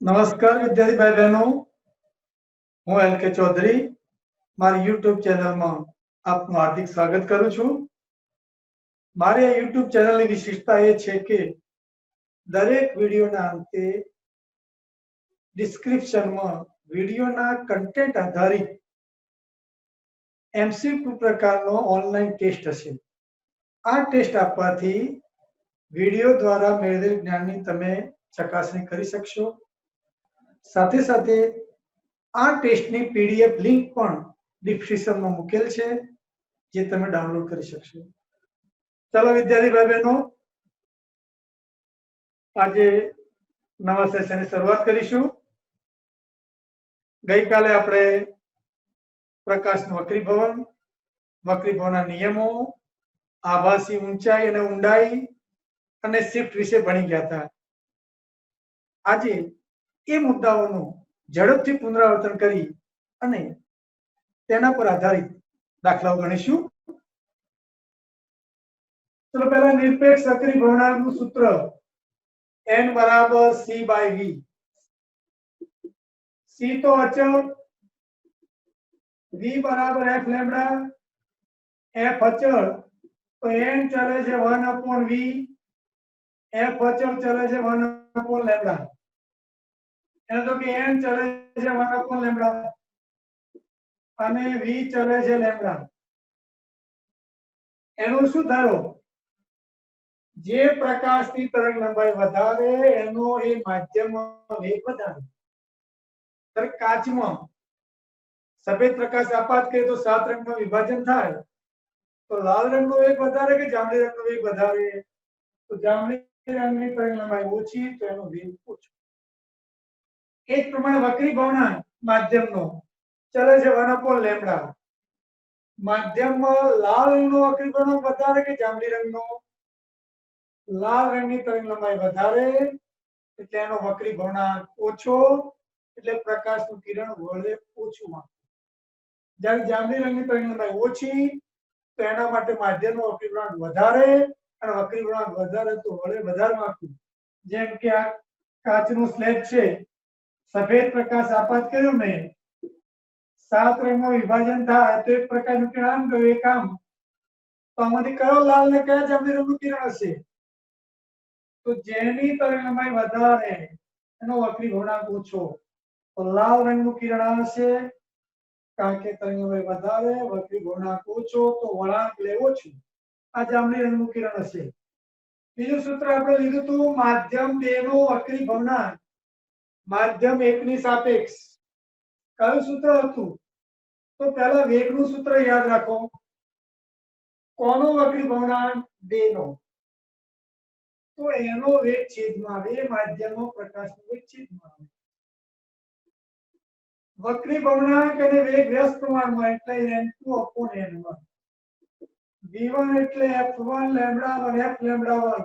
नमस्कार विद्यार्थी भाई बहनों, हूँ एल.के. चौधरी मारी यूट्यूब चैनल में आपનું हार्दिक स्वागत करूँ છું। મારી આ યુટ્યુબ ચેનલની વિશેષતા એ છે કે દરેક વિડીયોના અંતે ડિસ્ક્રિપ્શનમાં વિડીયોના કન્ટેન્ટ આધારિત MCQ પ્રકારનો ઓનલાઈન ટેસ્ટ હશે। આ ટેસ્ટ આપવાથી વિડીયો દ્વારા મેળવેલ જ્ઞાનની તમે ચકાસણી કરી શકશો। સાથે સાથે આ ટેસ્ટની PDF લિંક પણ ડિસ્ક્રિપ્શનમાં મૂકેલ છે, જે તમે ડાઉનલોડ કરી શકશો। चलो विद्यार्थी भाई बहनों, आज नवा सेशन की शुरुआत करीशू। गई काले आपणे प्रकाश वक्रीभवनना नियमों, आभासी ऊंचाई अने ऊंडाई अने शिफ्ट विषे भणी गया था। आज ए मुद्दाओं झड़पथी पुनरावर्तन करी अने तेना पर आधारित दाखलाओ गणीशू। चलो पहला निरपेक्ष वक्रीभवनांकનું सूत्र n बराबर c by v। c तो अचल, v बराबर f लैम्बडा, f अचल तो n चले છે 1 upon v, f अचल चले છે 1 upon लैम्बडा। એટલે તો કે n चले છે 1 upon लैम्बडा અને v चले છે लैम्बडा। એનું શું થયું? जे प्रकाश की तरंग लंबाई વધારે એનો એ માધ્યમમાં વેગ વધારે। तर કાચમાં સફેદ પ્રકાશ આપાત કરે તો 7 રંગમાં વિભાજન થાય, તો લાલ રંગનો વેગ વધારે કે જાંબલી રંગનો વેગ વધારે? તો જાંબલી રંગની तरंग લંબાઈ ઓછી તો એનો વેગ ઓછો। એ જ પ્રમાણે વક્રીભવનાંક માધ્યમનો ચલે છે 1 upon લેમ્બડા। માધ્યમમાં લાલ રંગનો વક્રીભવનાંક વધારે કે જાંબલી રંગનો? लाल रंग की तरंग लंबाई વધારે એટલે એનો વક્રીભવનાંક ઓછો, એટલે પ્રકાશનું કિરણ વળે ઓછું માં। જ્યારે જાંબલી રંગની तरंग લંબાઈ ઓછી તો એના માટે માધ્યમનો વક્રીભવનાંક વધારે અને વક્રીભવનાંક વધારે તો વળે વધારે માંગતું। જેમ કે આ કાચનું સ્લેબ છે, સફેદ પ્રકાશ આપાત કર્યો મેં, 7 રંગમાં વિભાજન થાય તો એક પ્રકારનું કિરણ ગયું એક આમ, તો આમાંથી કયો લાલ ને કયા જાંબલી રંગનું કિરણ હશે? तो जेनी तरंग लंबाई વધારે એનો વક્રીભવનાંક ઓછો, તો લાલ રંગનું કિરણ આવશે, કારણ કે तरंग लंबाई વધારે વક્રીભવનાંક ઓછો તો વળાંક લે ઓછું। આ જાંબલી રંગનું કિરણ હશે। બીજું સૂત્ર આપણે લીધું હતું માધ્યમ 2 નો વક્રીભવનાંક માધ્યમ 1 ની સાપેક્ષ। કયું સૂત્ર હતું? તો પહેલા વેગનું સૂત્ર યાદ રાખો। કોનો વક્રીભવનાંક? 2 નો। तो एनो वेग छेदमां आवे, माध्यमों प्रकाशनो वेग छेदमां आवे। वक्रीभवनांक अने वेग व्यस्त प्रमाणमां એટલે n2 upon n1। v1 એટલે f1 lambda 1 f lambda 1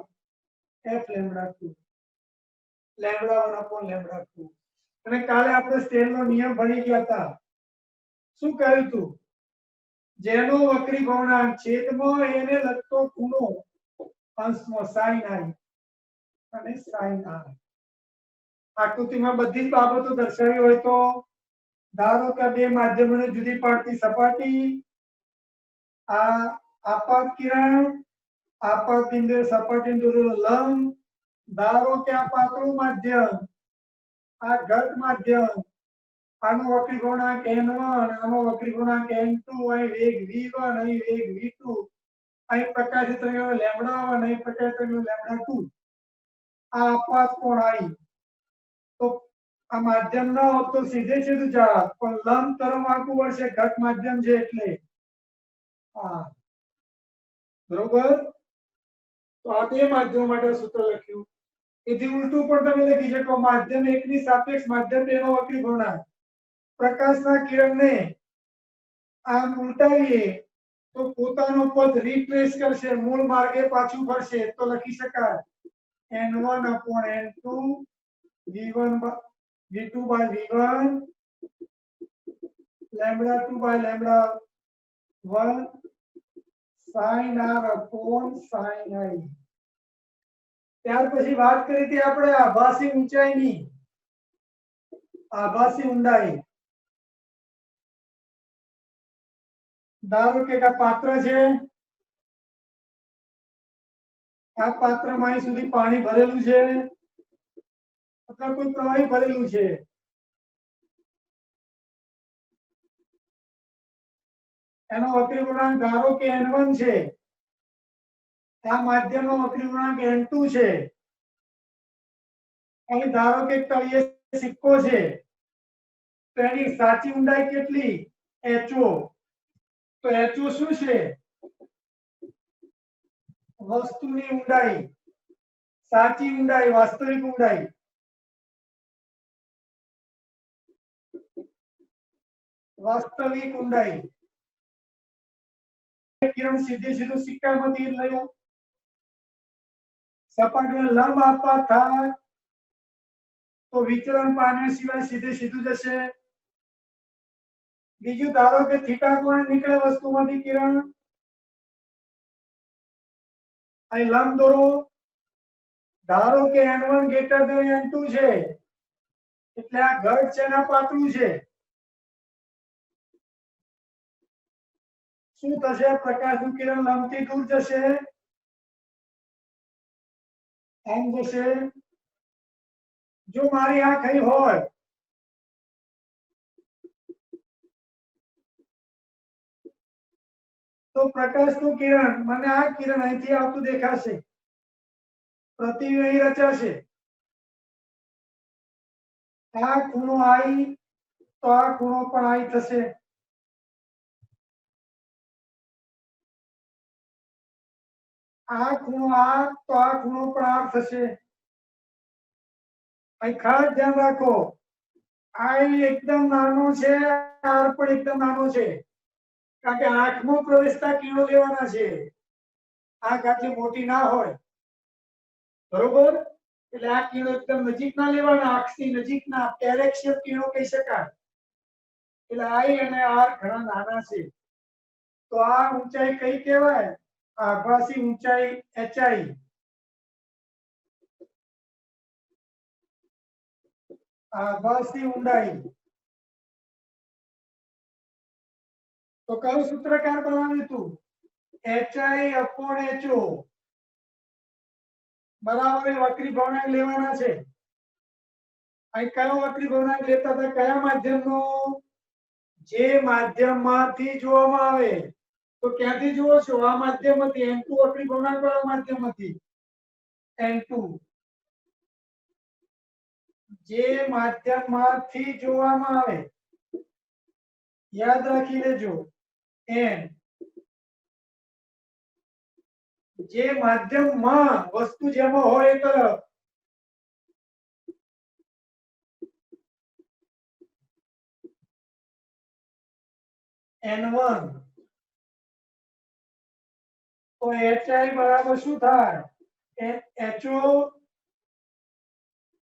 f lambda 2 lambda 1 upon lambda 2। અને કાલે આપણે સ્ટેનનો નિયમ ભણી ગયા હતા। શું કહ્યું હતું? જેનો વક્રીભવનાંક છેદમાં એને લગતો ખૂણો અંશમાં sin i અને sin r। આકૃતિમાં બધી જ બાબતો દર્શાવી હોય તો ધારો કે બે માધ્યમોને જુદી પાડતી સપાટી, આ આપાત કિરણ, આપાત બિંદુએ સપાટીને દોરેલો લંબ, ધારો કે આ પાતળું માધ્યમ, આ ઘટ માધ્યમ, આનો વક્રીભવનાંક n1, આનો વક્રીભવનાંક n2, અહીં વેગ v1, અહીં વેગ v2, અહીં પ્રકાશિત तरंग लैम्बडा 1, અહીં પ્રકાશિત तरंग लैम्बडा 2। आ आपात कोण आई तो आ माध्यम न हो तो सीधे सीधे जा, पण लंब तरंग आखું વર્ષે ઘટ માધ્યમ છે એટલે આ બરોબર। તો આ બે માધ્યમ માટે સૂત્ર લખ્યું। એથી ઉલટું પણ તમે લખી શકો, માધ્યમ 1 ની સાપેક્ષ માધ્યમ 2 નો વક્રીભવનાંક। પ્રકાશના કિરણને આમ ઉલટાવીએ તો પોતાનો પથ રિટ્રેસ કરશે, મૂળ માર્ગે પાછું ફરશે, તો લખી શકાય n1 upon n2 v2 by v1 lambda 2 by lambda 1 sin r upon sin i। ત્યાર પછી વાત કરી હતી આપણે આભાસી ઊંચાઈની। आभासी ऊंडाई धारो के पात्र है आ पात्र में અહીં સુધી પાણી ભરેલું છે અથવા કોઈ પ્રવાહી ભરેલું છે એનો વક્રી ગુણાંક ધારો કે n1 છે આ માધ્યમનો વક્રી ગુણાંક n2 છે અહીં ધારો કે તળિયે સિક્કો છે તો એની સાચી ઊંડાઈ કેટલી ho તો ho શું છે વસ્તુની ઊંડાઈ સાચી ઊંડાઈ વાસ્તવિક ઊંડાઈ વાસ્તવિક ઊંડાઈ किरण सीधे सीधो सिक्कामांथी लयो सपाटीने लंब आपवा थाय तो विचलन पाम्या सिवाय सीधे सीधું जशे बीजू धारो के थीटा कोणे निकळे वस्तुमांथी किरण અહીં લંબ દોરો ધારો કે n1 greater than n2 છે એટલે આ ઘટ છે ને પાતળું છે શું થશે પ્રકાશનું કિરણ લંબથી દૂર જશે એમ જશે જો મારી આંખ અહીં હોય તો પ્રકાશનું કિરણ મને આ કિરણ અહીંથી આવતું દેખાશે પ્રતિબિંબ અહીં રચાશે આ ખૂણો I તો આ ખૂણો પણ I થશે आ खूणो आ तो आ खूणो पण आ थशे અહીં ખાસ ધ્યાન રાખો I एकदम નાનો છે r પણ एकदम નાનો છે કારણ કે આંખમાં પ્રવેશતા કિરણો લેવાના છે આંખ આટલી મોટી ના હોય બરોબર એટલે આ કિરણો એકદમ નજીકના લેવાના આંખથી નજીકના પેરેક્સિયલ કિરણો કહી શકાય એટલે I અને r ઘણા નાના છે તો આ ઊંચાઈ કઈ કહેવાય आभासी ऊंचाई hi आभासी ऊंडाई तो कयो सूत्रकार बनाव्યું હતું hi upon ho બરાબર વક્રી ભવનાંક લેવાના છે અહીં કયો વક્રી ભવનાંક લેતા હતા કયા માધ્યમનો જે માધ્યમમાંથી જોવામાં આવે तो ક્યાંથી જુઓ છો આ માધ્યમમાંથી n2 વક્રી ભવનાંક વાળા માધ્યમમાંથી n2 જે માધ્યમમાંથી જોવામાં આવે યાદ રાખી લેજો n જે માધ્યમમાં વસ્તુ જેમાં હોય એ તરફ n1 तो hi बराबर શું થાય ho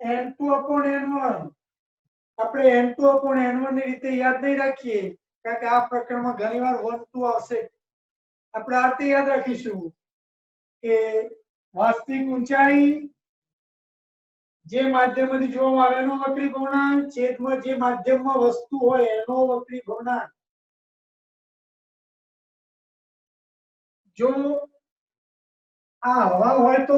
n2 upon n1 આપણે n2 upon n1 ની રીતે યાદ નહીં રાખીએ કારણ કે આ પ્રકરણમાં ઘણીવાર 1 2 આવશે આપણે આ રીતે યાદ રાખીશું કે વાસ્તવિક ઊંચાઈ જે માધ્યમમાંથી જોવામાં આવે એનો વક્રી ભવનાંક છેદમાં જે માધ્યમમાં વસ્તુ હોય એનો વક્રી ભવનાંક जो आ हवा होय तो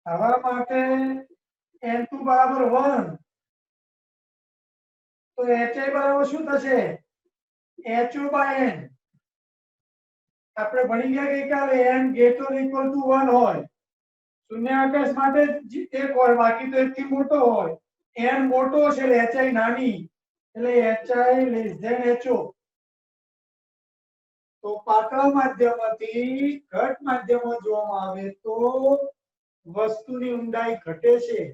हवा माटे n2 बराबर 1 तो hi बराबर શું થશે ho/n આપણે ભણી ગયા ગઈકાલે n greater or equal to 1 હોય શૂન્યાવકાશ માટે 1 હોય બાકી તો 1 થી મોટો હોય n મોટો છે એટલે hi નાની એટલે hi less than ho तो पातळा माध्यमમાંથી ઘટ માધ્યમમાં જોવામાં આવે તો વસ્તુની ઊંડાઈ ઘટે છે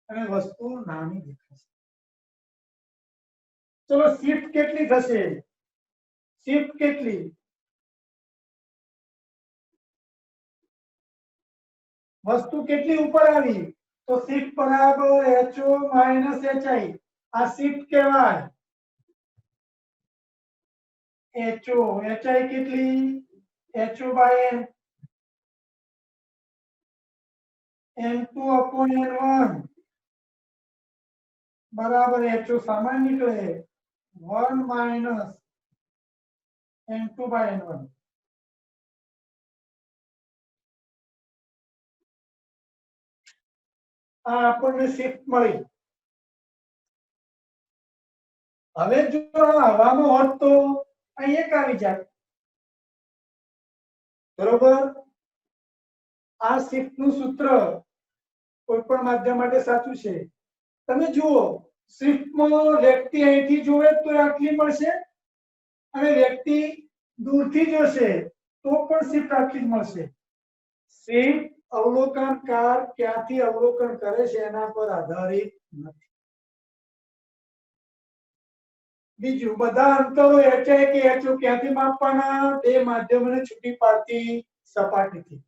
અને વસ્તુ નાની દેખાશે ચલો શિફ્ટ કેટલી થશે શિફ્ટ કેટલી વસ્તુ કેટલી ઉપર આવી તો શિફ્ટ બરાબર ho માઈનસ hi આ શિફ્ટ કહેવાય ho hi કેટલી ho/n N2/N1 बराबर HO सामान्य निकले 1 माइनस N2/N1। આ આપણને શિફ્ટ મળી। હવે જો હવામાં હોત તો અહીં એક આવી જાય, બરોબર। આ શિફ્ટ નું સૂત્ર કોઈપણ માધ્યમ માટે સાચું છે। તમે જુઓ શિફ્ટમાં વ્યક્તિ અહીંથી જોવે તો આટલી મળશે અને વ્યક્તિ દૂરથી જોશે તો પણ શિફ્ટ આટલી જ મળશે। શિફ્ટ અવલોકનકાર ક્યાંથી અવલોકન કરે છે એના પર આધારિત નથી। બીજું બધા અંતરો HI કે HO ક્યાંથી માપવાના? બે માધ્યમોને છૂટી પાડતી સપાટીથી।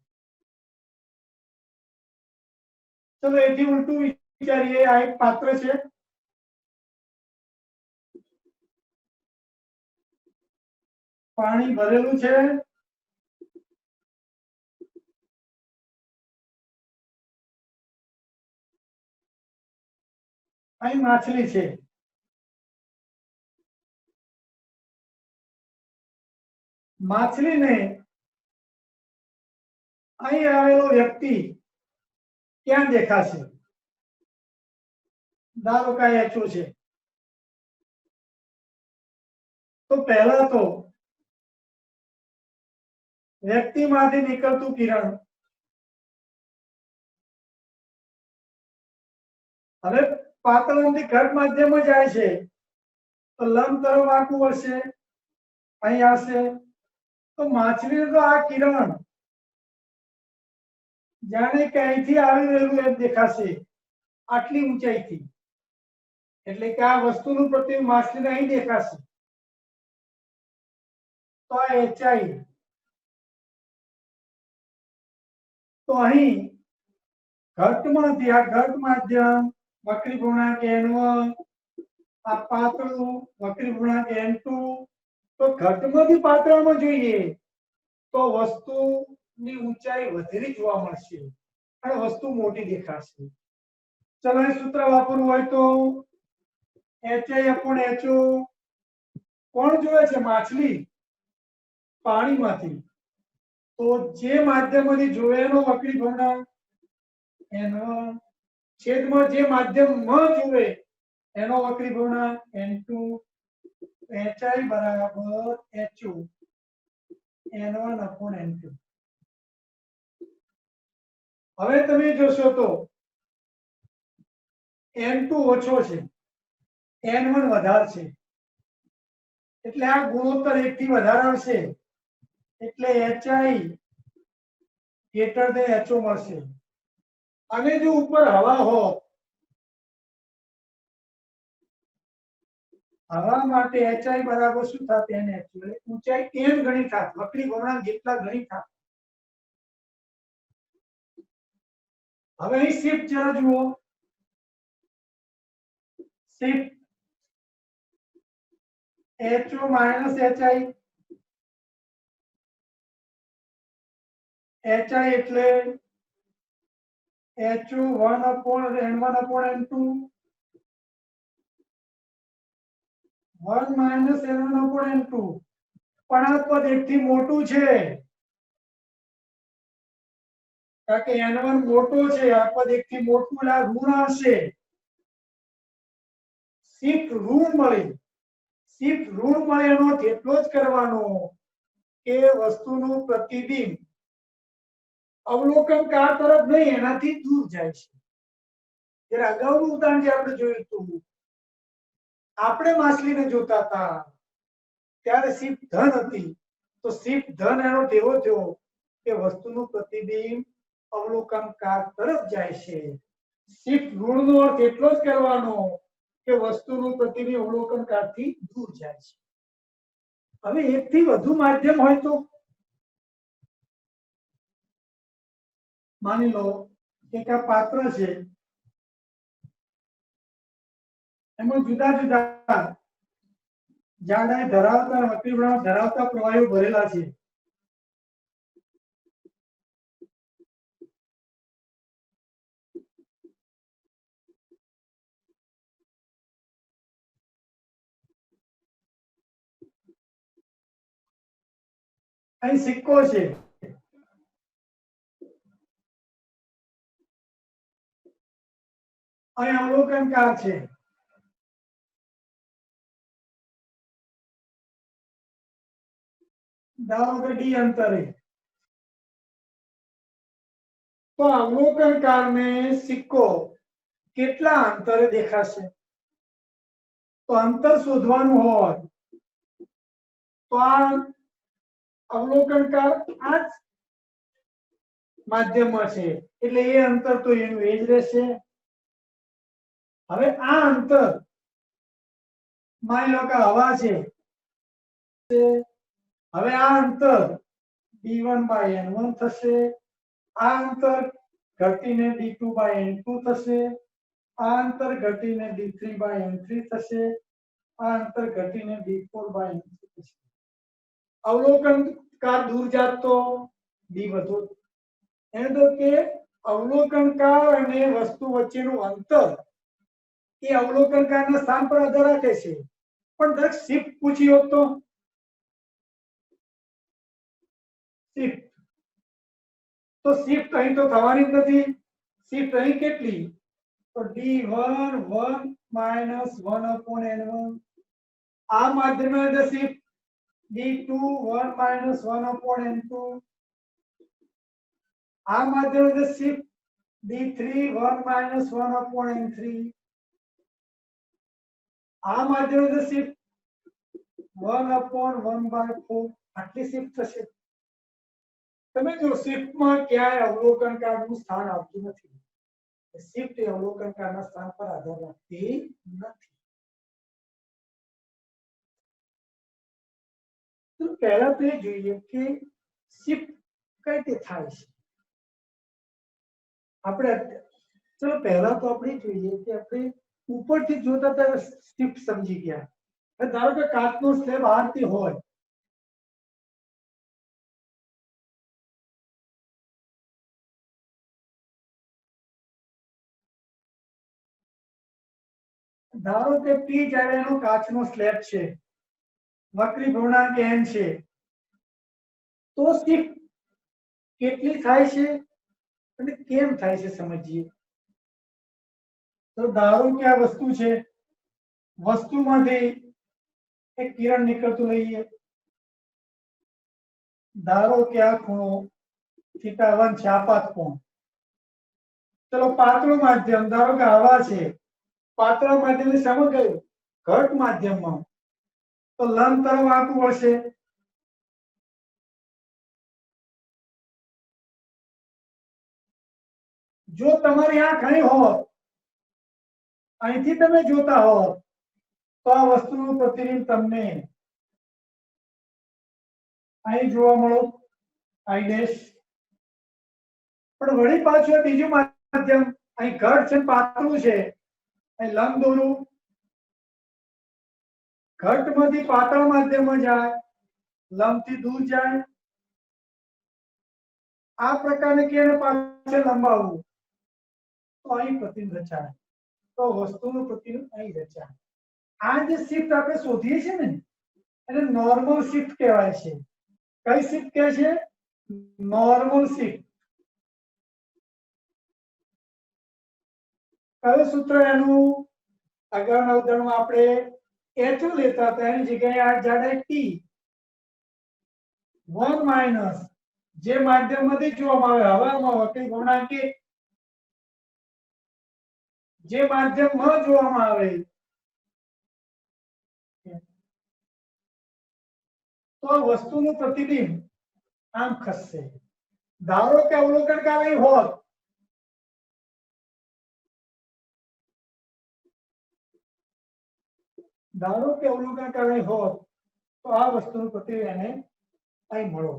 ચલો એથી ઉલટું વિચારીએ। આ એક પાત્ર છે, પાણી ભરેલું છે, અહીં માછલી છે, માછલીને અહીં આવેલો વ્યક્તિ ક્યાં દેખાશે? ધારો કે HO છે તો પહેલા તો વ્યક્તિમાંથી નીકળતું કિરણ હવે પાતળામાંથી ઘટ માધ્યમમાં જાય છે તો લંબ તરફ આખું વળશે, અહીં આવશે તો માછલીને તો આ કિરણ જાણે કે અહીંથી આવી રહેલું એમ દેખાશે આટલી ઊંચાઈથી। એટલે કે આ વસ્તુનું પ્રતિબિંબ માછલીને અહીં દેખાશે તો આ HI। તો અહીં ઘટમાંથી આ ઘટ માધ્યમ વક્રી પૂર્ણાંક N1 આ પાતળું વક્રી પૂર્ણાંક N2 તો ઘટમાંથી પાતળામાં જોઈએ તો વસ્તુની ઊંચાઈ વધેલી જોવા મળશે અને વસ્તુ મોટી દેખાશે। ચલો એ સૂત્ર વાપરવું હોય તો HI/HO કોણ જોવે છે? માછલી પાણીમાંથી, તો જે માધ્યમમાંથી જોવે એનો વક્રી પૂર્ણાંક N1 છેદમાં જે માધ્યમ ન જોવે એનો વક્રી પૂર્ણાંક N2। HI બરાબર HO N1/N2। હવે તમે જોશો તો N2 ઓછો છે, N1 વધારે છે એટલે આ ગુણોત્તર 1 થી વધારે આવશે એટલે HI > HO મળશે। અને જો ઉપર હવા હોય, હવા માટે HI બરાબર શું થાત? NHO એટલે ઊંચાઈ n ગણી થાત, વક્રી પૂર્ણાંક જેટલા ગણી થાત। હવે અહીં શિફ્ટ જરા જુઓ, શિફ્ટ HO - HI, HI એટલે HO 1/N1/N2 1 - N1/N2 પણ આ પદ 1 થી મોટું છે કારણ કે N1 મોટો છે, આ પદ 1 થી મોટું એટલે આ ઋણ આવશે। શિફ્ટ ઋણ મળી, શિફ્ટ ઋણ મળે એનો અર્થ એટલો જ કરવાનો કે વસ્તુનું પ્રતિબિંબ અવલોકનકાર તરફ નહીં એનાથી દૂર જાય છે। જ્યારે અગાઉનું ઉદાહરણ જે આપણે જોયું હતું, આપણે માછલીને જોતા હતા ત્યારે શિફ્ટ ધન હતી તો શિફ્ટ ધન એનો એવો થયો કે વસ્તુનું પ્રતિબિંબ અવલોકનકાર તરફ જાય છે। શિફ્ટ ઋણનો અર્થ એટલો જ કરવાનો કે વસ્તુનું પ્રતિબિંબ અવલોકનકારથી દૂર જાય છે। હવે એક થી વધુ માધ્યમ હોય તો માની લો કે આ પાત્ર છે, એમાં જુદા જુદા જાડાઈ ધરાવતા વક્રી પૂર્ણાંક ધરાવતા પ્રવાહીઓ ભરેલા છે। અહીં સિક્કો છે, અહીં અવલોકનકાર છે, ધારો કે ડી અંતરે, તો અવલોકનકારને સિક્કો કેટલા અંતરે દેખાશે? તો અંતર શોધવાનું હોય તો આ અવલોકનકાર આ જ માધ્યમમાં છે એટલે એ અંતર તો એનું એ જ રહેશે. હવે આ અંતર માની લો કે હવા છે, હવે આ અંતર d1/n1 થશે, આ અંતર ઘટીને d2/n2 થશે, આ અંતર ઘટીને d3/n3 થશે, આ અંતર ઘટીને d4/n3 થશે. અવલોકનકાર દૂર જાત તો d વધુ. એને તો કે અવલોકનકાર અને વસ્તુ વચ્ચેનું અંતર એ અવલોકનકારના સ્થાન પર આધાર રાખે છે. પણ દરેક શિફ્ટ પૂછી હોત તો શિફ્ટ તો શિફ્ટ અહીં તો થવાની જ નથી. શિફ્ટ અહીં કેટલી? તો d1 1 - 1/n1. આ માધ્યમની અંદર શિફ્ટ d2 1 - 1/n2. આ માધ્યમની અંદર શિફ્ટ d3 1 - 1/n3. આ માધ્યમની અંદર શિફ્ટ 1/1/4. આટલી શિફ્ટ થશે. તમે જો શિફ્ટમાં ક્યાંય અવલોકનકારનું સ્થાન આવતું નથી. શિફ્ટ એ અવલોકનકારના સ્થાન પર આધાર રાખતી નથી. તો પહેલા તો એ જોઈએ કે શિફ્ટ કઈ રીતે થાય છે. આપણે ચલો પહેલા તો આપણે જોઈએ કે આપણે ઉપરથી જોતા ત્યારે શિફ્ટ સમજી ગયા. ધારો કે કાચનો સ્લેબ આ રીતે હોય, ધારો કે p જાડાઈનો કાચનો સ્લેબ છે, વક્રી પૂર્ણાંક n છે, તો શિફ્ટ કેટલી થાય છે અને કેમ થાય છે સમજીએ. તો ધારો કે આ વસ્તુ છે, વસ્તુમાંથી એક કિરણ નીકળતું લઈએ. ધારો કે આ ખૂણો θ1 છે, આપાત કોણ. ચલો પાતળું માધ્યમ, ધારો કે હવા છે, પાતળા માધ્યમની સામે ગયું ઘટ માધ્યમમાં, તો લંબ તરફ આપવું પડશે. જો તમારી આંખ અહીં હોત, અહીંથી તમે જોતા હોત, તો આ વસ્તુનું પ્રતિબિંબ તમને અહીં જોવા મળો, I ડેશ. પણ વળી પાછું બીજું માધ્યમ, અહીં ઘટ છે, પાતળું છે, અહીં લંબ દોરું, ઘટમાંથી પાતળ માધ્યમમાં જાય, લંબથી દૂર જાય. આ પ્રકારને કેને પાછળ લંબાવવું, તો અહીં પ્રતિબિંબ રચાય. તો વસ્તુનું પ્રતિબિંબ અહીં રચાય. આ જે શિફ્ટ આપણે શોધીએ છીએ ને, એને નોર્મલ શિફ્ટ કહેવાય છે. કઈ શિફ્ટ કહે છે? Normal shift. કયું સૂત્ર એનું? આગળના ઉદાહરણમાં આપણે h લેતા હતા, એની જગ્યાએ આ જાડાઈ t 1 - જે માધ્યમમાંથી જોવામાં આવે હવામાં વક્રી પૂર્ણાંક 1, જે માધ્યમમાં જોવામાં આવે તો વસ્તુનું પ્રતિબિંબ આમ ખસશે. ધારો કે અવલોકનકાર અહીં હોત, ધારો કે અવલોકનકાર અહીં હોત, તો આ વસ્તુનું પ્રતિબિંબ એને અહીં મળો,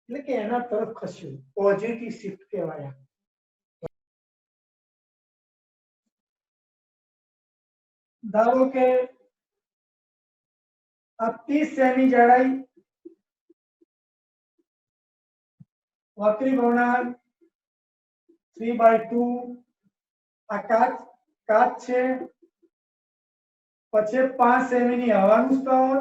એટલે કે એના તરફ ખસ્યું. પોઝિટિવ શિફ્ટ કહેવાય. ધારો કે આ 30 સેમી જાડાઈ, વક્રી પૂર્ણાંક 3/2, આ કાચ છે, પછી 5 સેમી ની હવાનું સ્તર,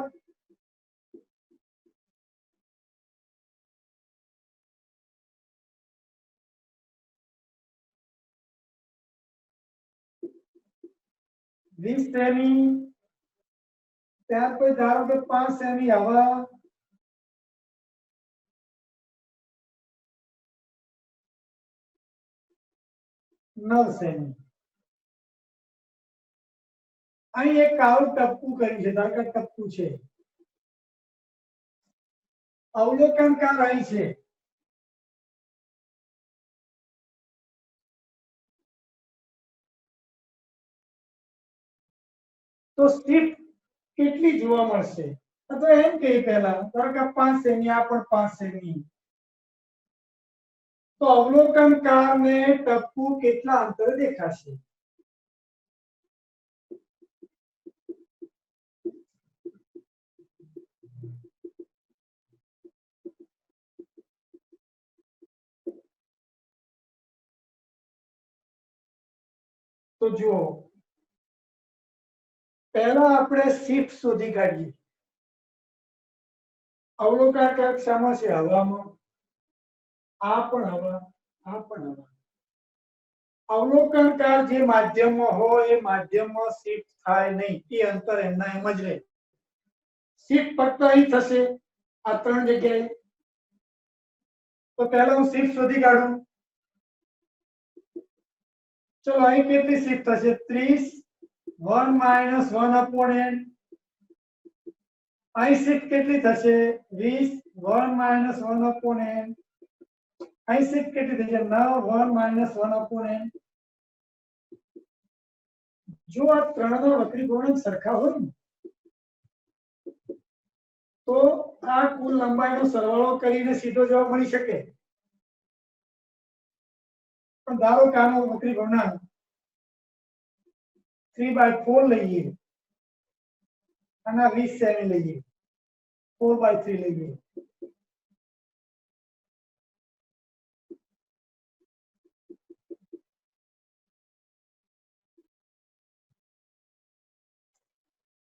20 સેમી, ત્યાર પછી ધારો કે 5 સેમી હવા, 9 સેમી. અહીં એક આવું ટપકું કર્યું છે, ધારો કે ટપકું છે, અવલોકનકાર અહીં છે, તો શિફ્ટ કેટલી જોવા મળશે? તો એમ કે પહેલા ધારો કે 5 સેમી, આ પણ 5 સેમી, તો અવલોકનકાર ને ટપકું કેટલા અંતરે દેખાશે? તો જુઓ, પહેલા આપણે શિફ્ટ શોધી કાઢીએ. અવલોકનકાર શામાં છે? હવામાં. આ પણ હવા, આ પણ હવા. અવલોકનકાર જે માધ્યમમાં હોય એ માધ્યમમાં શિફ્ટ થાય નહીં, એ અંતર એમના એમ જ રહે. શિફ્ટ ફક્ત અહીં થશે, આ 3 જગ્યાએ. તો પહેલા હું શિફ્ટ શોધી કાઢું. ચલો અહીં કેટલી શિફ્ટ થશે? 30, 1 - 1/n. અહીં શિફ્ટ કેટલી થશે? 20, 1 - 1/n. અહીં શિફ્ટ કેટલી થશે? 9, 1 - 1/n. જો આ ત્રણના વક્રી ગુણક સરખા હોય ને, તો આ કુલ લંબાઈનો સરવાળો કરીને સીધો જવાબ મળી શકે. પણ ધારો કે આનો વક્રી ગુણક 3/4 લઈએ અને 20 સેમી લઈએ, 4/3 લઈએ.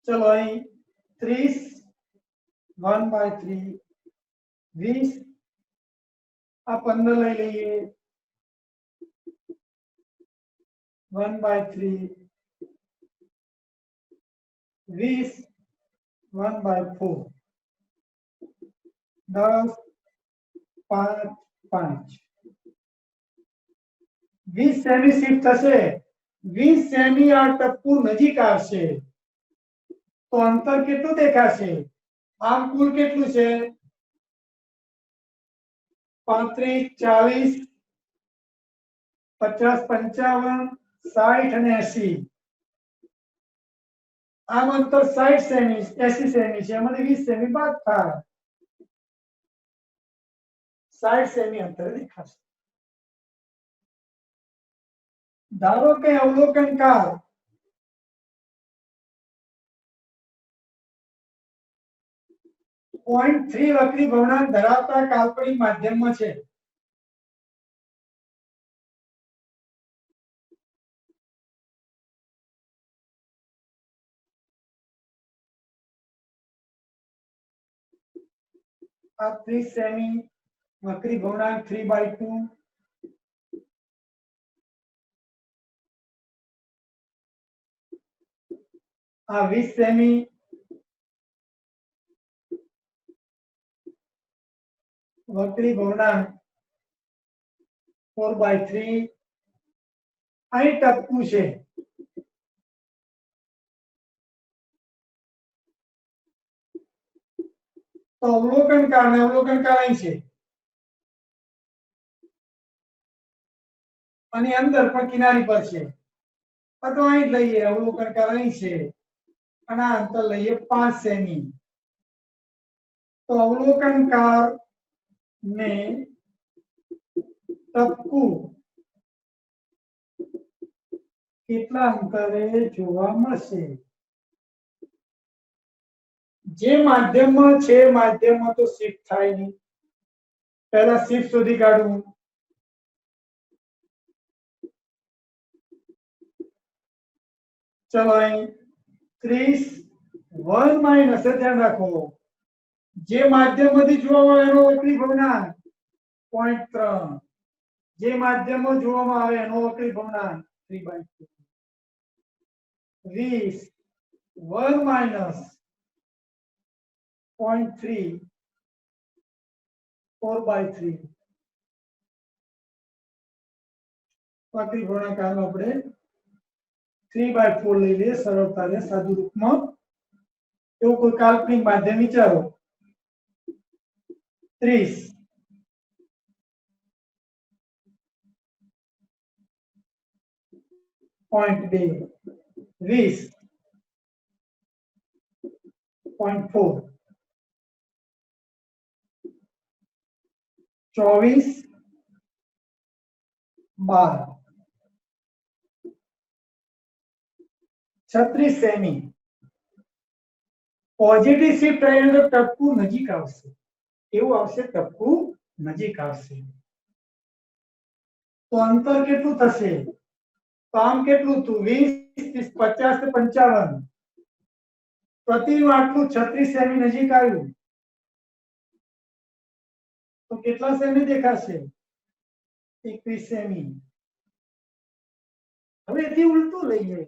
ચલો અહીં 30, 1/3, 20, આ 15 લઈ લઈએ, 1/3, 20, 1/4, 10, 5, 5. 20 સેમી શિફ્ટ થશે. 20 સેમી આ ટપકું નજીક આવશે, તો અંતર કેટલું દેખાશે? આમ કુલ કેટલું છે? 35, 40, 50, 55, 60 અને 80. આમ અંતર 60 સેમી, 80 સેમી છે, એમાંથી 20 સેમી બાદ થાય, 60 સેમી અંતરે દેખાશે. ધારો કે અવલોકનકાર 0.3 વક્રી ભવનાંક ધરાવતા કાલ્પનિક માધ્યમમાં છે. આ 30 સેમી વક્રી ભવનાંક 3/2, આ 20 સેમી વક્રી ભવનાંક 4/3. અહીં ટપકું છે, તો અવલોકનકાર અહીં છે, અને અંદર પણ કિનારી પર છે. તો અહીં લઈએ, અવલોકનકાર અહીં છે અને આ અંતર લઈએ 5 સેમી. તો અવલોકનકાર ને ટપકું કેટલા અંતરે જોવા મળશે? જે માધ્યમમાં છે માધ્યમમાં તો શિફ્ટ થાય નહીં. પહેલા શિફ્ટ શોધી કાઢવું. ચલો અહીં 30, 1 - ધ્યાન રાખો, જે માધ્યમમાંથી જોવામાં આવે એનો વક્રી ભવનાંક 0.3, જે માધ્યમમાં જોવામાં આવે એનો વક્રી ભવનાંક 3/2. 20 1 minus 0.3 4/3 વક્રી ગુણાકારનો આપણે 3/4 લઈ લઈએ સરળતાને સાદુ રૂપમાં એવું કોઈ કાલ્પનિક માધ્યમ વિચારો 30 0.2 20 0.4 24 12 36 સેમી પોઝિટિવ શિફ્ટ થઈને તો ટપકું નજીક આવશે એવું આવશે ટપકું નજીક આવશે તો અંતર કેટલું થશે તો આમ કેટલું હતું 20 30 50 55 પ્રતિનું આટલું 36 સેમી નજીક આવ્યું તો કેટલા સેમી દેખાશે 21 સેમી હવે એથી ઉલટું લઈએ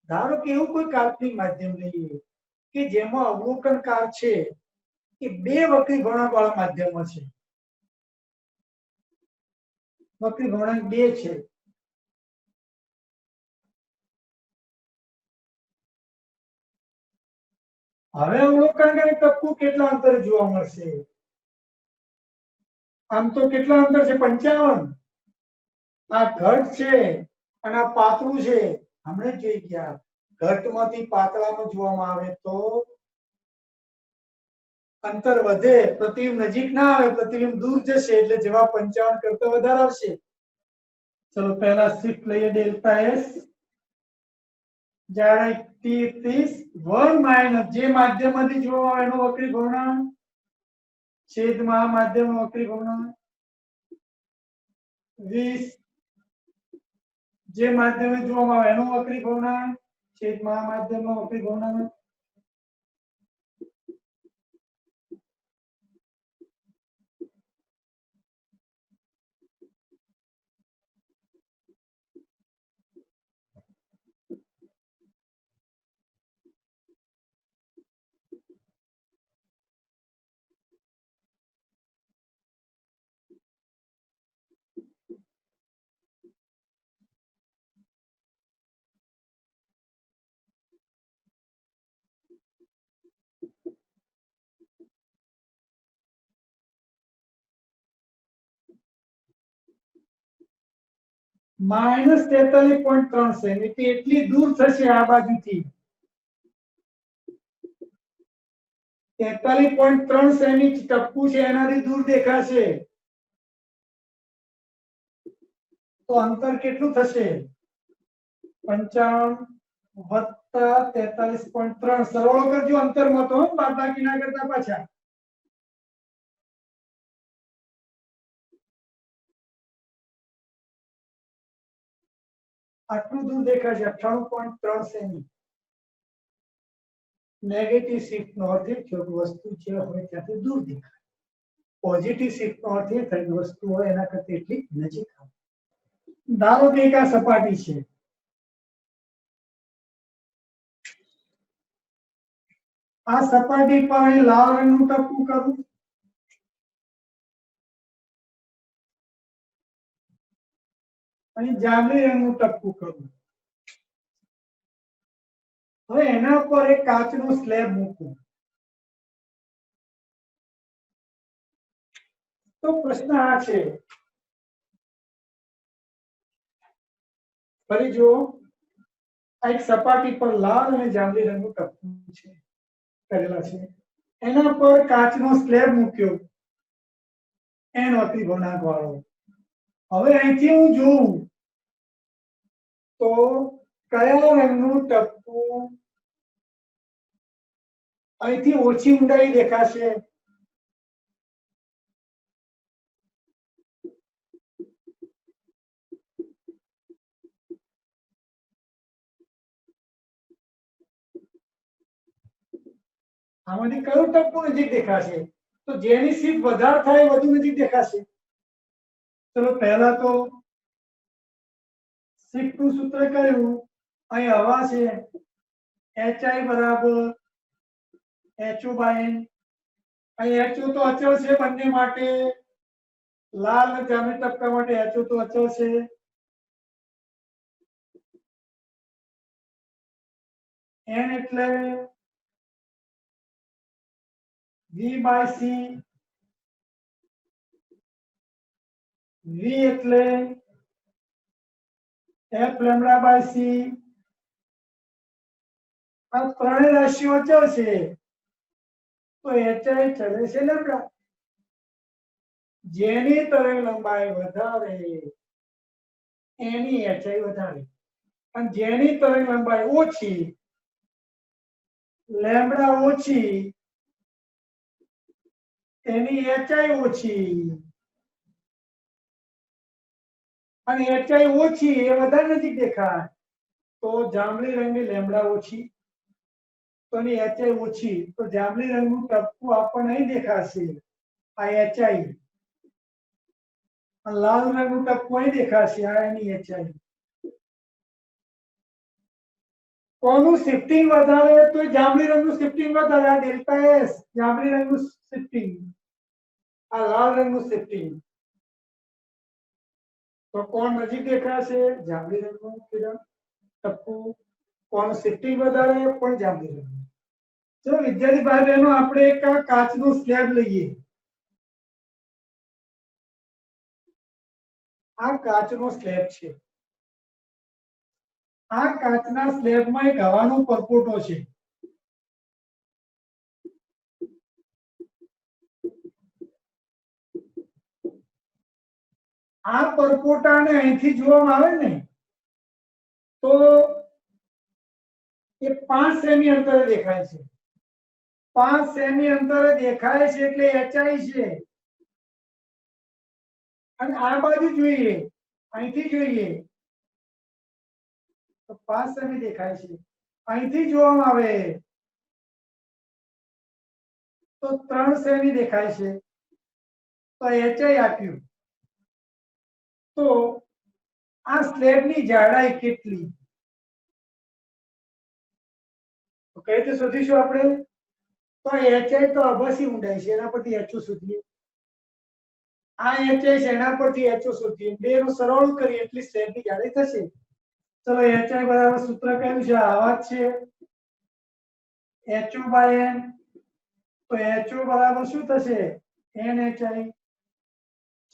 ધારો કે એવું કોઈ કાલ્પનિક માધ્યમ લઈએ કે જેમાં અવલોકનકાર છે એ બે વક્રી ગુણાંક વાળા માધ્યમો છે વક્રી ગુણાંક 2 છે હવે અવલોકનકાર ટપકું કેટલા અંતરે જોવા મળશે આમ તો કેટલા અંતર છે 55 આ ઘટ છે અને આ પાતળું છે હમણે જોઈ ગયા ઘટમાંથી પાતળામાં જોવામાં આવે તો અંતર વધે પ્રતિબિંબ નજીક ના આવે પ્રતિબિંબ દૂર જશે એટલે જવાબ 55 કરતા વધારે આવશે ચલો પહેલા શિફ્ટ લઈએ ડેલ્ટા એસ જ્યારે 30 1 માઈનસ જે માધ્યમમાંથી જોવામાં આવે એનો વક્રી ગુણાંક છેદમાં માધ્યમ વક્રી ગુણાંક 20 જે માધ્યમે જોવામાં આવે એનો વક્રી ગુણાંક છેદમાં માધ્યમનો વક્રી ગુણાંક -43.3 સેમી એટલી દૂર થશે આ બાજુથી 43.3 સેમી ટપકું છે એનાથી દૂર દેખાશે તો અંતર કેટલું થશે 55 વત્તા 43.3 સરવાળો કરજો અંતરમાં તો બાદબાકી ના કરતા પાછા આટલું દૂર દેખાશે 98.3 સેમી નેગેટિવ શિફ્ટ નો અર્થ એ થયો કે વસ્તુ જે હોય ત્યાંથી દૂર દેખાય પોઝિટિવ શિફ્ટ નો અર્થ એ થાય કે વસ્તુ હોય એના કરતા એટલી નજીક આવે ધારો કે એક આ સપાટી છે આ સપાટી પર અહીં લાલ રંગનું ટપકું કરું અહીં જાંબલી રંગનું ટપકું કરું હવે એના પર એક કાચનો સ્લેબ મૂકું તો પ્રશ્ન આ છે ફરી જુઓ આ એક સપાટી પર લાલ અને જાંબલી રંગનું ટપકું છે કરેલા છે એના પર કાચનો સ્લેબ મૂક્યો એન વક્રી ગુણાંક વાળો હવે અહીંથી હું જોઉં તો કયા રંગનું ટપકું અહીંથી ઓછી ઊંડાઈ દેખાશે આમાંથી કયું ટપકું નજીક દેખાશે તો જેની શીટ વધારે થાય વધુ નજીક દેખાશે ચલો પહેલા તો શિફ્ટ નું સૂત્ર કર્યું અહીં હવા છે HI બરાબર HO બાય N. અહીં HO તો અચળ છે બંને માટે, લાલ અને જાંબલી ટપકા માટે HO તો અચળ છે. N એટલે V બાય C, V એટલે F લેમ્બડા બાય C. આ ત્રણેય રાશિઓ અચળ છે તો HI ચલે છે લેમ્બડા. જેની તરંગ લંબાઈ વધારે એની HI વધારે, અને જેની તરંગ લંબાઈ ઓછી લેમ્બડા ઓછી એની HI ઓછી, અને HI ઓછી એ વધારે નજીક દેખાય તો જાંબલી રંગની લેમ્બડા ઓછી તો એની HI ઓછી, તો જાંબલી રંગનું ટપકું આપણને અહીં દેખાશે આ HI, લાલ રંગનું ટપકું અહીં દેખાશે આ એની HI. કોનું શિફ્ટિંગ વધારે તો જાંબલી રંગનું શિફ્ટિંગ વધારે, આ ડેલ્ટા એસ જાંબલી રંગનું શિફ્ટિંગ, આ લાલ રંગનું શિફ્ટિંગ. તો કોણ નજીક દેખાશે? જાંબલી રંગનું કિરણ ટપકું. કોનું શિફ્ટિંગ વધારે? પણ જાંબલી રંગનું. ચલો વિદ્યાર્થી ભાઈ બહેનો આપણે એક કાચનું સ્લેબ લઈએ. આ કાચનો સ્લેબ છે. આ કાચના સ્લેબમાં એક હવાનો પરપોટો છે. આ પરપોટાને અહીંથી જોવામાં આવે ને તો એ 5 સેમી અંતરે દેખાય છે. 5 સેમી અંતરે દેખાય છે એટલે HI છે. અને આ બાજુ જોઈએ, અહીંથી જોઈએ તો 5 સેમી દેખાય છે. અહીંથી જોવામાં આવે તો 3 સેમી દેખાય છે. તો HI આપ્યું. તો આ સ્લેબની જાડાઈ કેટલી? તો કઈ રીતે શોધીશું આપણે? તો HI તો અભાસી ઊંડાઈ છે, એના પરથી HO શોધીએ. આ HI છે, એના પરથી HO શોધીએ. બેનો સરવાળો કરીએ એટલે સ્લેબની જાડાઈ થશે. ચલો HI બરાબર સૂત્ર કયું છે? આવા જ છે, HO બાય N. તો HO બરાબર શું થશે? NHI.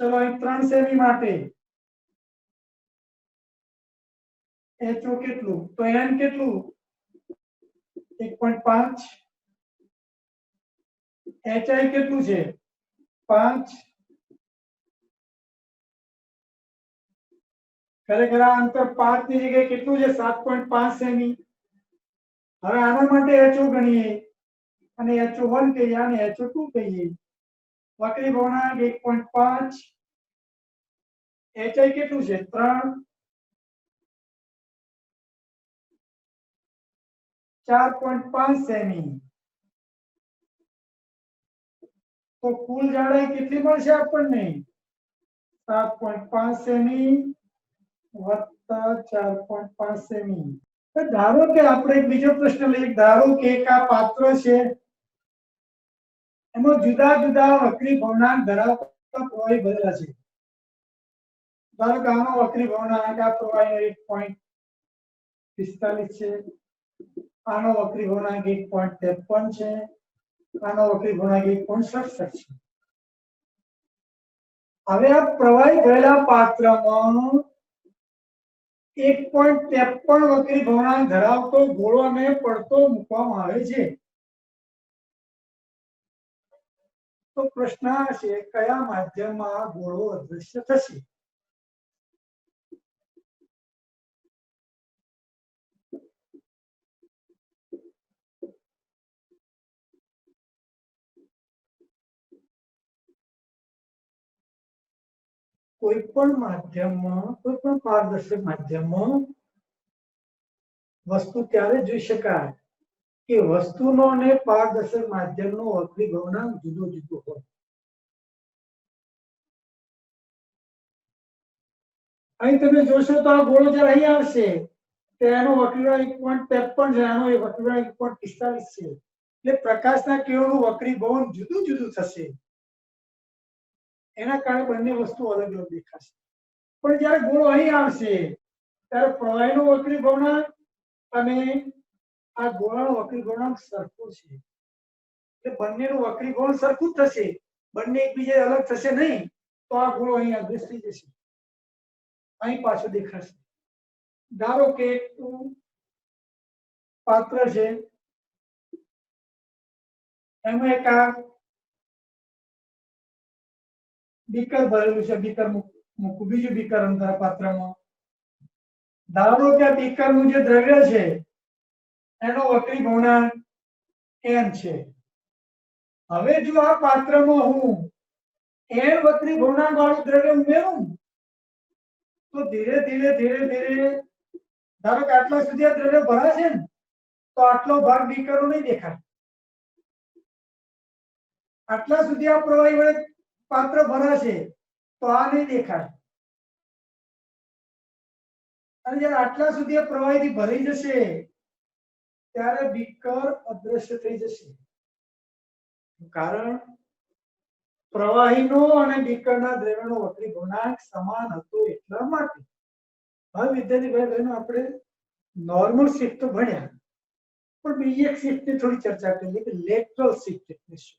ચલો અહીં 3 સેમી માટે HO કેટલું? તો N કેટલું? 1.5. HI કેટલું છે? 5. ખરેખર આ અંતર 5 ની જગ્યાએ કેટલું છે? 7.5 સેમી. હવે આના માટે HO ગણીએ અને HO1 કહીએ અને HO2 કહીએ. વક્રી ભવનાંક 1.5. HI કેટલું છે? 3. 4.5 સેમી. તો કુલ જાડાઈ કેટલી મળશે આપણને? 7.5 સેમી વત્તા 4.5 સેમી. ધારો કે આપણે એક બીજો પ્રશ્ન લઈએ. ધારો કે એક આ પાત્ર છે, એમાં જુદા જુદા વક્રી ભવનાંક ધરાવતા પ્રવાહી ભરેલા છે. ધારો કે આનો વક્રી ભવનાંક આ પ્રવાહીનો 1.45 છે, આનો વક્રી ભવનાંક 1.53 છે, આનો વક્રી ભવનાંક 1.67 છે. હવે આ પ્રવાહી ભરેલા પાત્રમાં 1.53 વક્રી ભવનાંક ધરાવતો ગોળોને પડતો મૂકવામાં આવે છે. તો પ્રશ્ન છે કયા માધ્યમમાં ગોળો અદૃશ્ય થશે? કોઈ પણ માધ્યમમાં, કોઈ પણ પારદર્શક માધ્યમમાં વસ્તુ ત્યારે જોઈ શકાય કે વસ્તુનો અને પારદર્શક માધ્યમનો વક્રી ભવનાંક જુદો જુદો હોય. અહીં તમે જોશો તો આ ગોળો જ્યારે અહીં આવશે તેનો વક્રીકોણ 1.53 છે, આનો એ વક્રીકોણ 1.45 છે. એટલે પ્રકાશના કિરણોનું વક્રીભવન જુદું જુદું થશે. એના કારણે બંને વસ્તુ અલગ અલગ દેખાશે. પણ જ્યારે ગોળો અહીં આવશે ત્યારે પ્રવાહીનું વક્રીભવનાંક અને આ ગોળાનો વક્રીભવનાંક સરખો છે. એટલે બંનેનું વક્રીભવન સરખું જ થશે, બંને એકબીજા અલગ થશે નહીં. તો આ ગોળો અહીં અદૃશ્ય થઈ જશે, અહીં પાછો દેખાશે. ધારો કે પાત્ર છે, એમાં એક આ બીકર ભરેલું છે, બીકર મૂકું, બીજું બીકર અંદર પાત્રમાં. ધારો કે આ બીકરનું જે દ્રવ્ય છે એનો વક્રીભવનાંક n છે. હવે જો આ પાત્રમાં હું n વક્રીભવનાંક વાળું દ્રવ્ય ઉમેરું તો ધીરે ધીરે ધીરે ધીરે ધારો કે આટલા સુધી આ દ્રવ્ય ભરાશે ને તો આટલો ભાગ બીકરનો નહીં દેખાય. આટલા સુધી આ પ્રવાહી વડે પાત્ર ભરાશે તો આ નહીં દેખાય. અને જ્યારે આટલા સુધી આ પ્રવાહીથી ભરાઈ જશે ત્યારે બીકર અદૃશ્ય થઈ જશે. કારણ પ્રવાહીનો અને બીકરના દ્રવ્યનો વક્રીભવનાંક સમાન હતો એટલા માટે. હવે વિદ્યાર્થી ભાઈ બહેનો આપણે નોર્મલ શિફ્ટ તો ભણ્યા, પણ બીજી એક શિફ્ટની થોડી ચર્ચા કરીએ કે લેટરલ શિફ્ટ એટલે શું.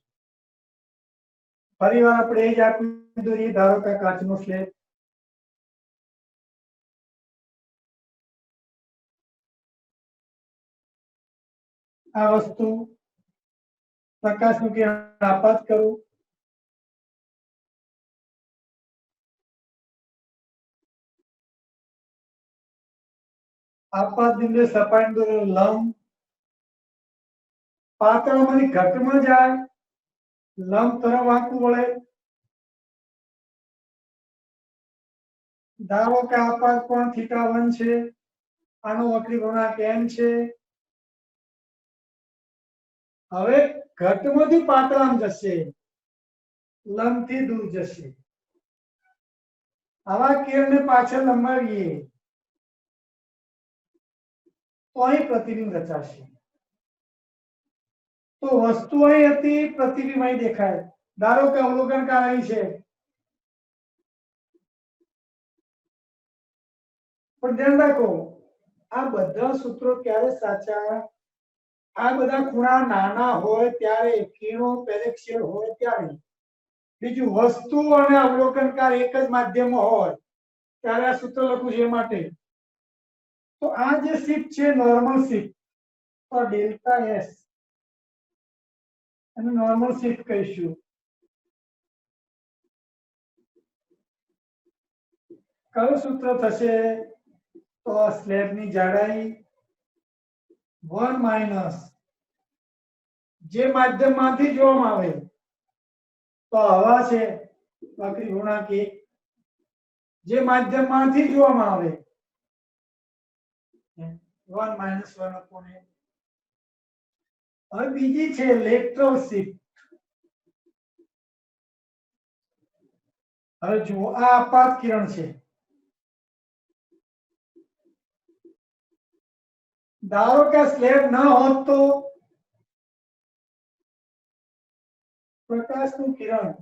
ફરીવાર આપણે એ જ આકૃતિ દોરીએ. ધારો કે કાચનો સ્લેબ, આ વસ્તુ પ્રકાશનું કિરણ આપાત કરું, આપાત બિંદુએ સપાટી દોરેલો લંબ પાતળામાંથી ઘટમાં જાય, લંબ તરફ આંકવું વળે. ધારો કે આપાત કોણ θ1 છે, આનો વક્રીભવનાંક n છે. હવે ઘટમાંથી પાતળામાં જશે, લંબથી દૂર જશે. આવા કિરણને પાછળ લંબાવીએ તો અહીં પ્રતિબિંબ રચાશે. તો વસ્તુ અહીં હતી, પ્રતિબિંબ અહીં દેખાય. ધારો કે અવલોકનકાર અહીં છે, પણ ધ્યાન રાખો આ બધા સૂત્રો ક્યારે સાચા? આ બધા ખૂણા નાના હોય ત્યારે, કિરણો પેરેક્સિયલ હોય ત્યારે. બીજું વસ્તુ અને અવલોકનકાર એક જ માધ્યમમાં હોય ત્યારે આ સૂત્ર લખું છે. એ માટે તો આ જે શિફ્ટ છે નોર્મલ શિફ્ટ, તો ડેલ્ટા એસ અને નોર્મલ શિફ્ટ કહીશું. કયું સૂત્ર થશે? તો સ્લેબની જાડાઈ 1 માઇનસ જે માધ્યમમાંથી જોવામાં આવે, તો હવા છે વક્રીભવનાંક 1, જે માધ્યમમાંથી જોવામાં આવે 1 માઇનસ 1/n. હવે બીજી છે લેટરલ શિફ્ટ. હવે જુઓ આ આપાત કિરણ છે. ધારો કે સ્લેબ ન હોત તો પ્રકાશનું કિરણ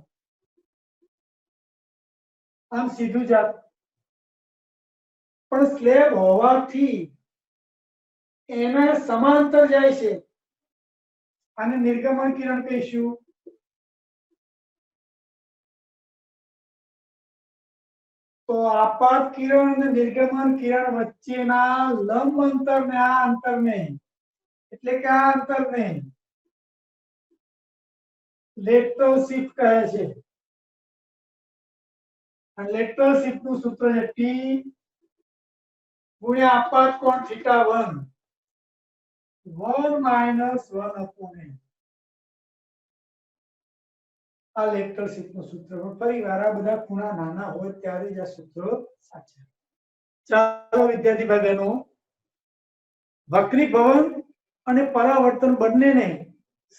આમ સીધું જાત, પણ સ્લેબ હોવાથી એના સમાંતર જાય છે. આને નિર્ગમન કિરણ કહીશું. તો આપાત કિરણ અને નિર્ગમન કિરણ વચ્ચેના લંબ અંતરને, આ અંતરને એટલે કે આ અંતરને લેટરલ શિફ્ટ કહે છે. અને લેટરલ શિફ્ટ નું સૂત્ર છે T ગુણ્યા આપાત કોણ θ1 1 માઇનસ 1/n. આ લેટરલ શિફ્ટ નું સૂત્ર. ફરીવાર આ બધા ખૂણા નાના હોય ત્યારે જ આ સૂત્રો સાચા. ચાલો વિદ્યાર્થી ભાઈ બહેનો, વક્રીભવન અને પરાવર્તન બંનેને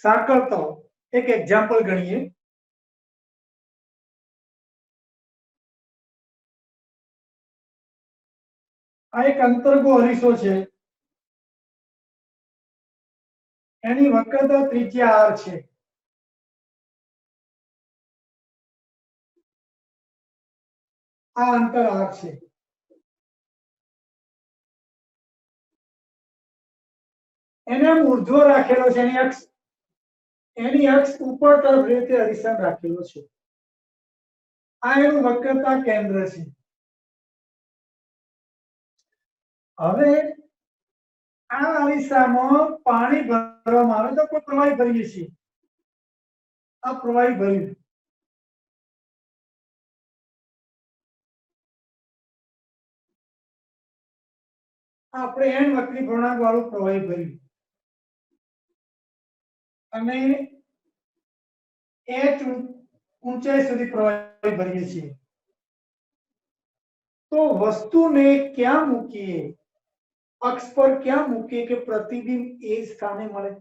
સાંકળતો એક એક્ઝામ્પલ ગણીએ. આ એક અંતર્ગો અરીસો છે, એની વક્રતા ત્રિજ્યા r છે. આ અંતર r છે. એને ઊર્ધ્વ રાખેલો છે, એની અક્ષ ઉપર તરફ રીતે અરીસા રાખેલો છે. આ એનું વક્રતા કેન્દ્ર છે. હવે આ અરીસામાં પાણી ભરવામાં આવે તો કોઈ પ્રવાહી ભરીએ છીએ. આ પ્રવાહી ભર્યું, આપણે n વક્રી પૂર્ણાંક વાળું પ્રવાહી ભર્યું અને h ઊંચાઈ સુધી પ્રવાહી ભરીએ છીએ. તો વસ્તુને ક્યાં મૂકીએ, અક્ષ પર ક્યાં મૂકીએ કે પ્રતિબિંબ એ સ્થાને મળે?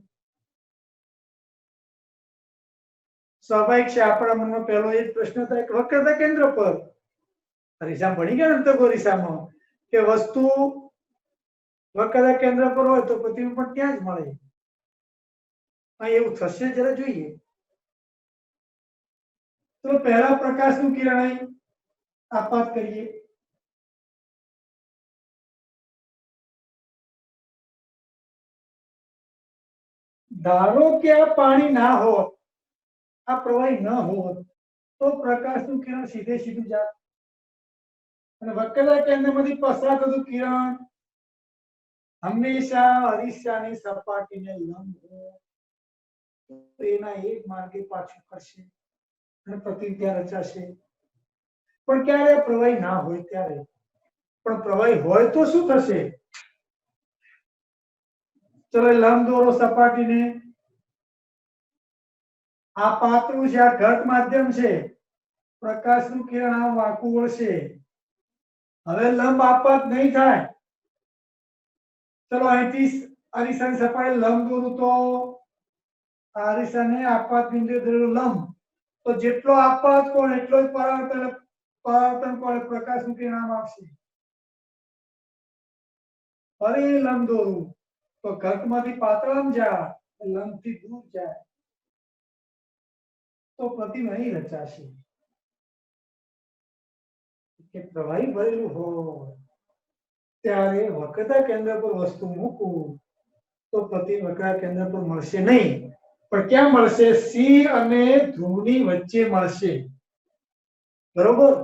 સ્વાભાવિક છે, આપણા મનમાં પહેલો એ જ પ્રશ્ન થાય કે વક્રતા કેન્દ્ર પર. અરીસા ભણી ગયા અંતર્ગો અરીસામાં કે વસ્તુ વક્રતા કેન્દ્ર પર હોય તો પ્રતિબિંબ પણ ત્યાં જ મળે. આ એવું થશે જરા જોઈએ. તો પહેલા પ્રકાશનું કિરણ અહીં આપાત કરીએ. ધારો કે આ પાણી ના હોત, આ પ્રવાહી ન હોત તો પ્રકાશનું કિરણ સીધે સીધું જાત અને વક્રતા કેન્દ્રમાંથી પસાર થતું કિરણ હંમેશા અરીસાની સપાટીને લંબ હોય તો એના એક માર્ગે પાછું ફરશે અને પ્રતિબિંબ ત્યાં રચાશે. પણ ક્યારે પ્રવાહી ના હોય ત્યારે. પણ પ્રવાહી હોય તો શું થશે? ચલો લંબ દોરો સપાટીને. આ પાતળું છે, આ ઘટ માધ્યમ છે, પ્રકાશનું કિરણ આ વાંકું વળશે. હવે લંબ આપાત નહીં થાય. ચલો અહીંથી અરીસાની સપાટી લંબ દોરું તો આ અરીસાને આપાત બિંદુએ દોરેલો લંબ, તો જેટલો આપાત કોણ એટલો જ પરાવર્તન કોણ, પ્રકાશનું કિરણ આમ આવશે. ફરી લંબ દોરું તો ઘટમાંથી પાતળામાં જા, લંબથી દૂર જાય તો પ્રતિબિંબ અહીં રચાશે. કે પ્રવાહી ભરેલું હોય ત્યારે વક્રતા કેન્દ્ર પર વસ્તુ મૂકવું તો પ્રતિબિંબ વક્રતા કેન્દ્ર પર મળશે નહીં, પણ ક્યાં મળશે? સી અને ધ્રુવની વચ્ચે મળશે. બરોબર.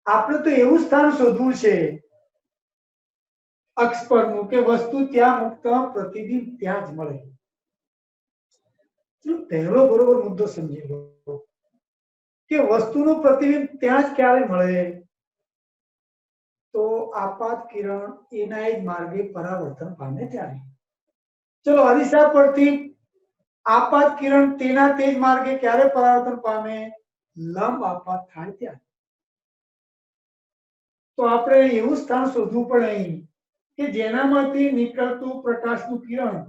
આપણે તો એવું સ્થાન શોધવું છે અક્ષ પરનું કે વસ્તુ ત્યાં મુકતા પ્રતિબિંબ ત્યાં જ મળે. પહેલો બરોબર મુદ્દો સમજી લો કે વસ્તુનું પ્રતિબિંબ ત્યાં જ ક્યારે મળે? તો આપાત કિરણ એના જ માર્ગે પરાવર્તન પામે ત્યારે. ચલો અરીસા પરથી આપાત કિરણ તેના તે જ માર્ગે ક્યારે પરાવર્તન પામે? લંબ આપાત થાય ત્યારે. તો આપણે એવું સ્થાન શોધવું પડે અહીં કે જેનામાંથી નીકળતું પ્રકાશનું કિરણ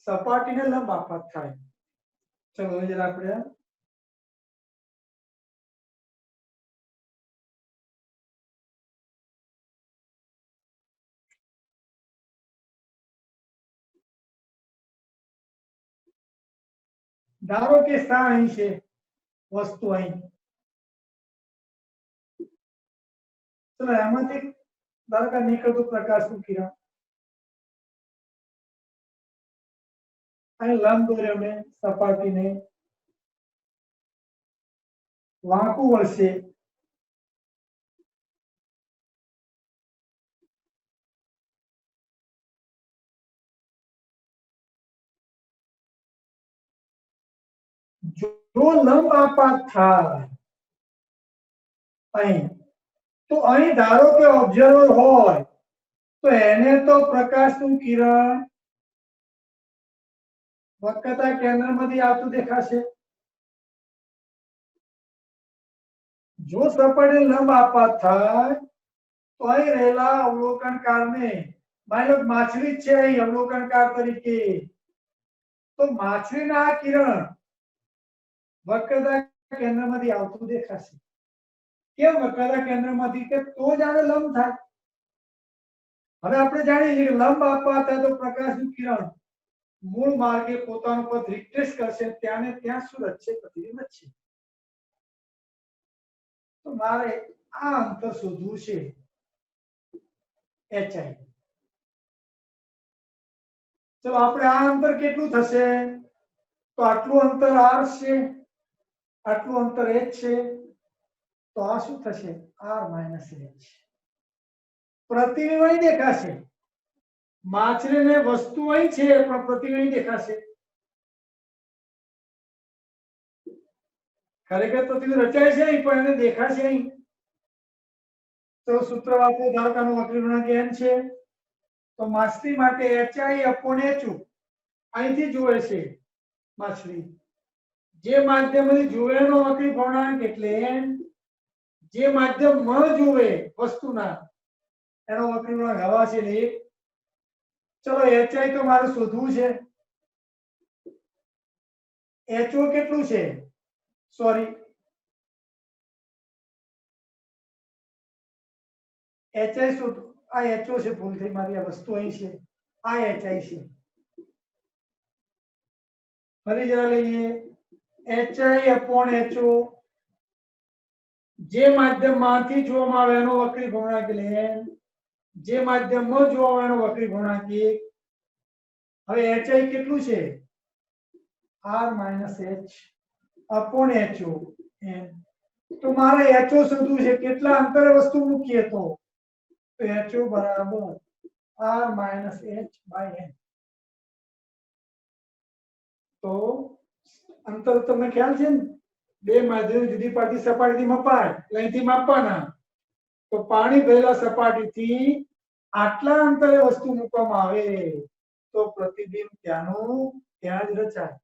સપાટીને લંબ આપાત થાય. ચલો જરા આપણે ધારો કે સ્થાન અહીં છે, વસ્તુ અહીં. ચલો એમાંથી ધારો કે નીકળતું પ્રકાશનું કિરણ અહીં લંબ દોર્યો મેં, સપાટીને વાંકું વળશે. જો લંબ આપાત થાય અહીં, તો અહીં ધારો કે ઓબ્ઝર્વર હોય તો એને તો પ્રકાશનું કિરણ વક્રતા કેન્દ્રમાંથી આવતું દેખાશે. જો સપાટી લંબ આપાત થાય તો અહીં રહેલા અવલોકનકારને, માની લો માછલી છે અહીં અવલોકનકાર તરીકે, તો માછલીના આ કિરણ વક્રતા કેન્દ્રમાંથી આવતું દેખાશે. કેમ વક્રતા કેન્દ્રમાંથી? કે તો જ આને લંબ થાય. હવે આપણે જાણીએ છીએ કે લંબ આપવા હતા તો પ્રકાશનું કિરણ મૂળ માર્ગે પોતાનું પથ રિટ્રેસ કરશે, ત્યાં ને ત્યાં શું રચશે? પ્રતિબિંબ છે. તો મારે આ અંતર શોધવું છે, hi. ચલો આપણે આ અંતર કેટલું થશે? તો આટલું અંતર r છે, આટલું અંતર h છે, તો આ શું થશે? r - h. પ્રતિબિંબ અહીં દેખાશે, માછલીને વસ્તુ અહીં છે પણ પ્રતિબિંબ અહીં દેખાશે. ખરેખર પ્રતિબિંબ રચાય છે અહીં, પણ એને દેખાશે અહીં. તો સૂત્ર વાપરો, ધારો કે આનું વક્રી ગુણાંક n છે, તો માછલી માટે hi/h અહીંથી જુએ છે માછલી. જે માધ્યમથી જુએ એનો વક્રી ગુણાંક એટલે n, જે માધ્યમ ન જુએ વસ્તુના એનો વક્રી ગુણાંક હવા છે એટલે 1. ચલો hi તો મારે શોધવું છે. ho કેટલું છે? સોરી, hi શોધ, આ ho છે, ભૂલ થઈ મારી, આ વસ્તુ અહીં છે, આ hi છે. ફરી જરા લઈએ, hi/ho, જે માધ્યમમાંથી જોવામાં આવે એનો વક્રી ગુણાંક એટલે n, જે માધ્યમમાં જોવામાં આવે એનો વક્રી ગુણાંક 1. હવે hi કેટલું છે? r - h/ho n. તો મારે ho શોધવું છે, કેટલા અંતરે વસ્તુ મૂકીએ તો ho બરાબર r - h/n. તો અંતર તમને ખ્યાલ છે ને, બે માધ્યમ જુદી પાડતી સપાટીથી મપાય એટલે અહીંથી માપવાના. તો પાણી ભરેલા સપાટીથી આટલા અંતરે વસ્તુ મૂકવામાં આવે તો પ્રતિબિંબ ત્યાંનું ત્યાં જ રચાય.